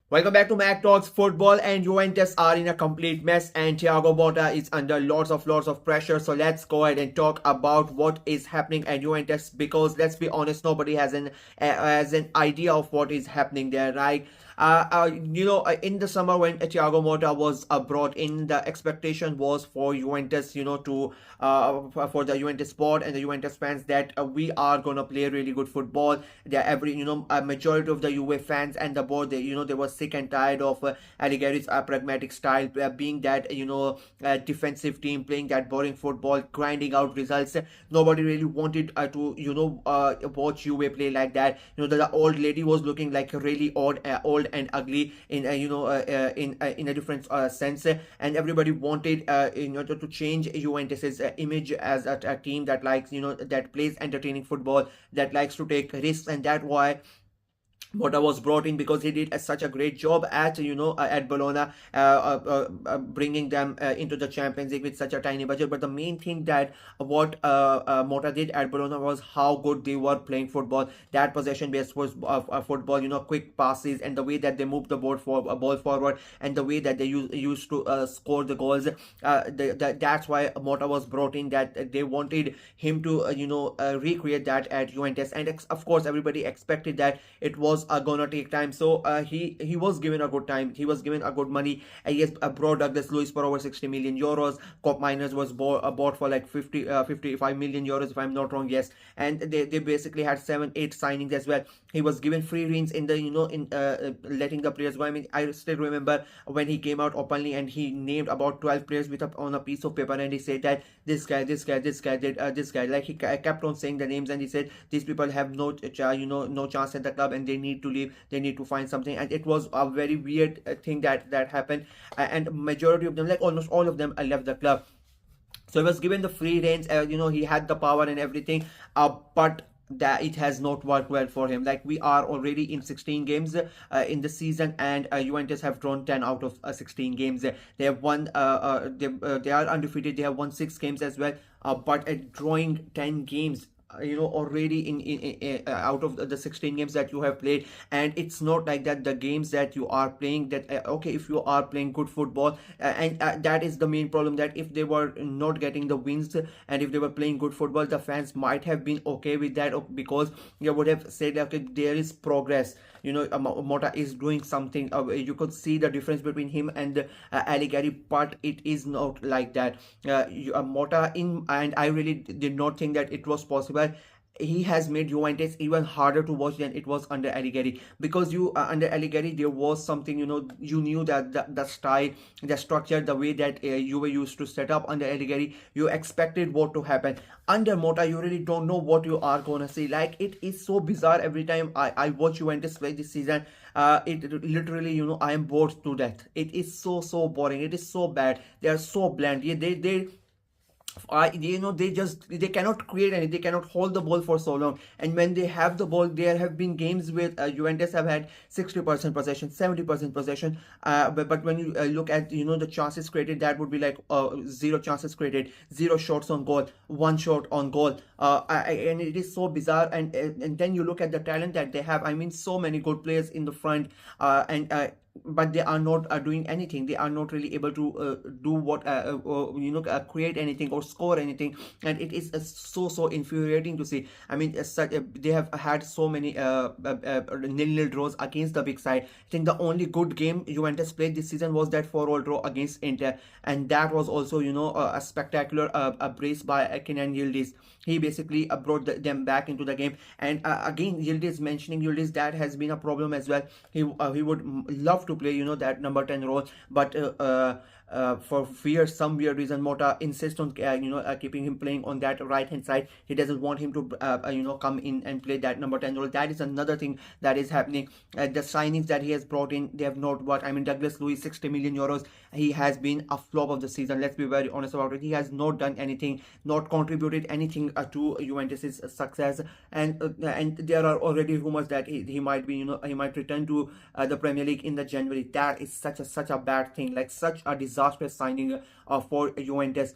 Welcome back to Mac Talks. Football and Juventus are in a complete mess, and Thiago Motta is under lots of pressure. So let's go ahead and talk about what is happening at Juventus, because let's be honest, nobody has an idea of what is happening there, right? In the summer when Thiago Motta was brought in, the expectation was for Juventus, to for the Juventus board and the Juventus fans that we are gonna play really good football. A majority of the Juve fans and the board, they were sick and tired of Allegri's pragmatic style, being that defensive team, playing that boring football, grinding out results. Nobody really wanted to watch Juve play like that. The old lady was looking like really old and ugly in in a different sense, and everybody wanted to change Juventus's image as a team that likes, that plays entertaining football, that likes to take risks. And that why Motta was brought in, because he did such a great job at Bologna, bringing them into the Champions League with such a tiny budget. But the main thing that what Motta did at Bologna was how good they were playing football. That possession based was football, quick passes, and the way that they moved the ball forward, and the way that they used to score the goals. That's why Motta was brought in. That they wanted him to recreate that at Juventus, and of course everybody expected that it was gonna take time. So he was given a good time. He was given a good money. He has brought Douglas Luiz for over 60 million euros. Cop Miners was bought for like 55 million euros, if I'm not wrong. Yes, and they basically had 7-8 signings as well. He was given free reins in the in letting the players go. I mean, I still remember when he came out openly and he named about 12 players on a piece of paper, and he said that this guy, this guy. Like he kept on saying the names, and he said these people have no chance at the club, and they need to leave. They need to find something. And it was a very weird thing that happened. And majority of them, like almost all of them, left the club. So he was given the free reins. He had the power and everything. But that it has not worked well for him. Like, we are already in 16 games in the season, and Juventus have drawn 10 out of 16 games. They have won. They are undefeated. They have won 6 games as well. But at drawing 10 games, already in out of the 16 games that you have played. And it's not like that the games that you are playing, that okay, if you are playing good football, and that is the main problem, that if they were not getting the wins, and if they were playing good football, the fans might have been okay with that, because they would have said, okay, there is progress. Motta is doing something. You could see the difference between him and Allegri, but it is not like that. Motta in, and I really did not think that it was possible. He has made Juventus even harder to watch than it was under Allegri, because under Allegri there was something, you knew that the style, the structure, the way that you were used to set up. Under Allegri, you expected what to happen. Under Motta, you really don't know what you are gonna see. Like, it is so bizarre. Every time I watch Juventus play this season, it literally, I am bored to death. It is so boring. It is so bad. They are so bland. Yeah, they cannot create anything. They cannot hold the ball for so long. And when they have the ball, there have been games with Juventus have had 60% possession, 70% possession. But when you look at the chances created, that would be like 0 chances created, 0 shots on goal, 1 shot on goal. And it is so bizarre. And then you look at the talent that they have. I mean, so many good players in the front, and but they are not doing anything. They are not really able to do what create anything or score anything. And it is so infuriating to see. I mean, they have had so many nil-nil draws against the big side. I think the only good game Juventus played this season was that 4-all draw against Inter, and that was also a spectacular brace by Kenan Yildiz. He basically brought them back into the game. And again, Yildiz, mentioning Yildiz, that has been a problem as well. He would love to play that number 10 role, but for some weird reason, Motta insists on keeping him playing on that right hand side. He doesn't want him to come in and play that number 10 role. That is another thing that is happening. The signings that he has brought in, they have not worked. I mean, Douglas Luiz, 60 million euros. He has been a flop of the season. Let's be very honest about it. He has not done anything, not contributed anything to Juventus's success. And there are already rumors that he might be he might return to the Premier League in the January. That is such a bad thing, like such a disastrous signing for Juventus.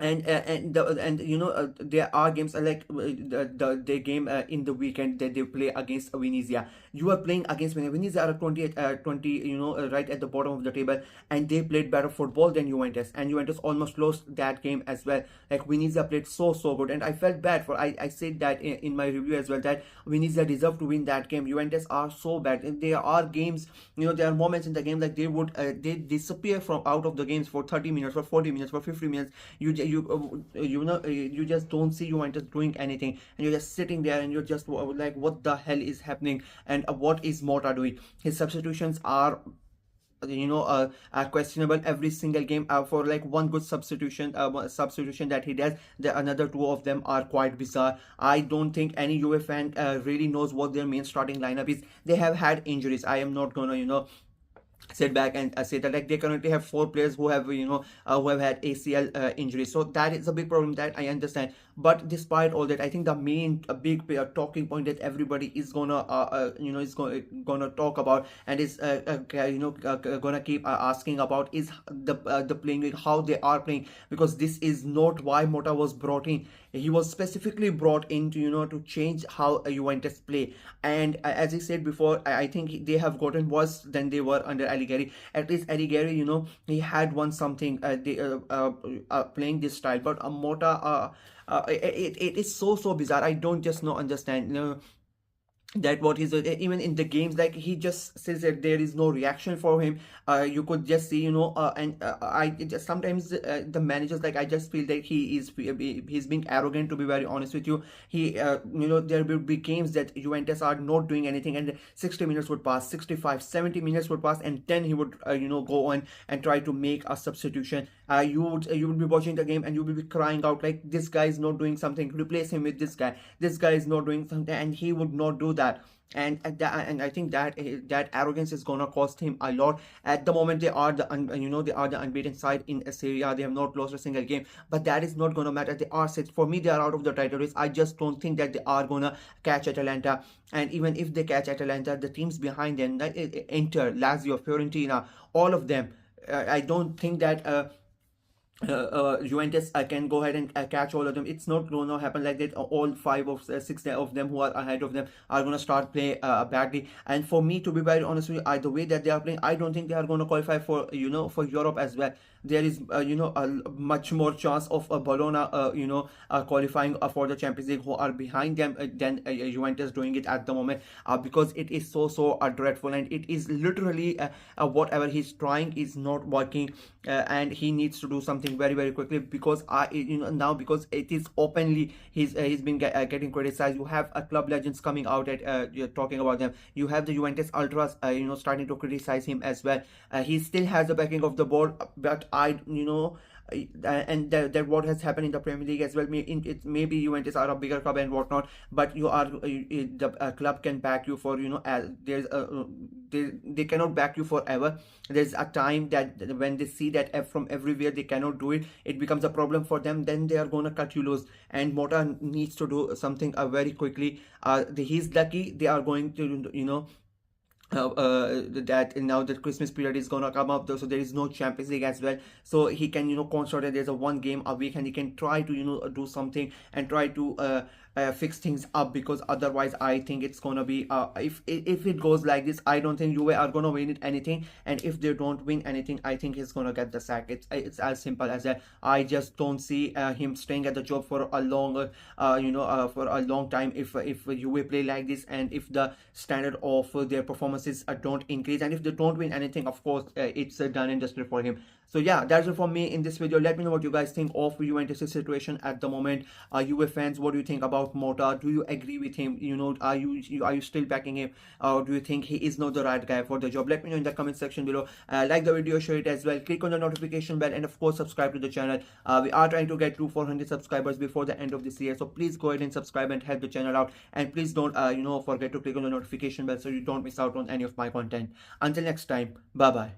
And there are games like the game in the weekend that they play against Venezia. You are playing against Venezia are 20 20, right at the bottom of the table, and they played better football than Juventus, and Juventus almost lost that game as well. Like Venezia played so good, and I felt bad for I said that in my review as well, that Venezia deserved to win that game. Juventus are so bad, and there are games, there are moments in the game like they disappear from out of the games for 30 minutes, for 40 minutes, for 50 minutes. You just don't see Juventus doing anything, and you're just sitting there and you're just like, what the hell is happening, and what is Mota doing? His substitutions are questionable every single game. For like one good substitution that he does, the another two of them are quite bizarre. I don't think any UA fan really knows what their main starting lineup is. They have had injuries. I am not gonna sit back and say that, like, they currently have 4 players who have who have had ACL injuries, so that is a big problem that I understand. But despite all that, I think the main big talking point that everybody is gonna gonna talk about, and is gonna keep asking about, is the playing, like how they are playing, because this is not why Mota was brought in. He was specifically brought in to to change how Juventus play. And as I said before, I think they have gotten worse than they were under Allegri. At least Allegri, he had won something playing this style, but Mota, it is so bizarre. I don't just understand, that what is even in the games, like, he just says that there is no reaction for him. You could just see, and I just sometimes the managers, like, I just feel that he's being arrogant, to be very honest with you. He there will be games that Juventus are not doing anything, and 60 minutes would pass, 65, 70 minutes would pass, and then he would go on and try to make a substitution. You would be watching the game and you will be crying out like, this guy is not doing something, replace him with this guy is not doing something, and he would not do that. And I think that arrogance is gonna cost him a lot. At the moment, they are the unbeaten side in Serie A. They have not lost a single game, but that is not gonna matter. They are six. For me, they are out of the title race. I just don't think that they are gonna catch Atalanta. And even if they catch Atalanta, the teams behind them, like Inter, Lazio, Fiorentina, all of them, I don't think that Juventus can go ahead and catch all of them. It's not going to happen like that. All 5 or 6 of them who are ahead of them are going to start play badly. And for me, to be very honest with you, the way that they are playing, I don't think they are going to qualify for for Europe as well. There is a much more chance of Bologna qualifying for the Champions League, who are behind them, than Juventus doing it at the moment, because it is so dreadful, and it is literally whatever he's trying is not working, and he needs to do something very quickly, because now, because it is openly he's been getting criticized. You have club legends coming out at talking about them. You have the Juventus ultras starting to criticize him as well. He still has the backing of the board, but and that what has happened in the Premier League as well. Maybe Juventus are a bigger club and whatnot, but the club can back you for they cannot back you forever. There's a time that when they see that from everywhere they cannot do it, it becomes a problem for them. Then they are gonna cut you loose, and Mota needs to do something very quickly. He's lucky they are going to that now the Christmas period is gonna come up, though, so there is no Champions League as well, so he can concentrate. There's a one game a week, and he can try to do something and try to fix things up, because otherwise I think it's gonna be if it goes like this, I don't think Juve are gonna win it anything, and if they don't win anything, I think he's gonna get the sack. It's as simple as that. I just don't see him staying at the job for a long for a long time if Juve play like this, and if the standard of their performances don't increase, and if they don't win anything, of course it's done and dusted for him. So yeah, that's it from me in this video. Let me know what you guys think of Juventus' situation at the moment. Juve fans, what do you think about Mota? Do you agree with him? Are you still backing him, or do you think he is not the right guy for the job? Let me know in the comment section below. Like the video, share it as well, click on the notification bell, and of course subscribe to the channel. We are trying to get to 400 subscribers before the end of this year, so please go ahead and subscribe and help the channel out, and please don't forget to click on the notification bell so you don't miss out on any of my content. Until next time, bye bye.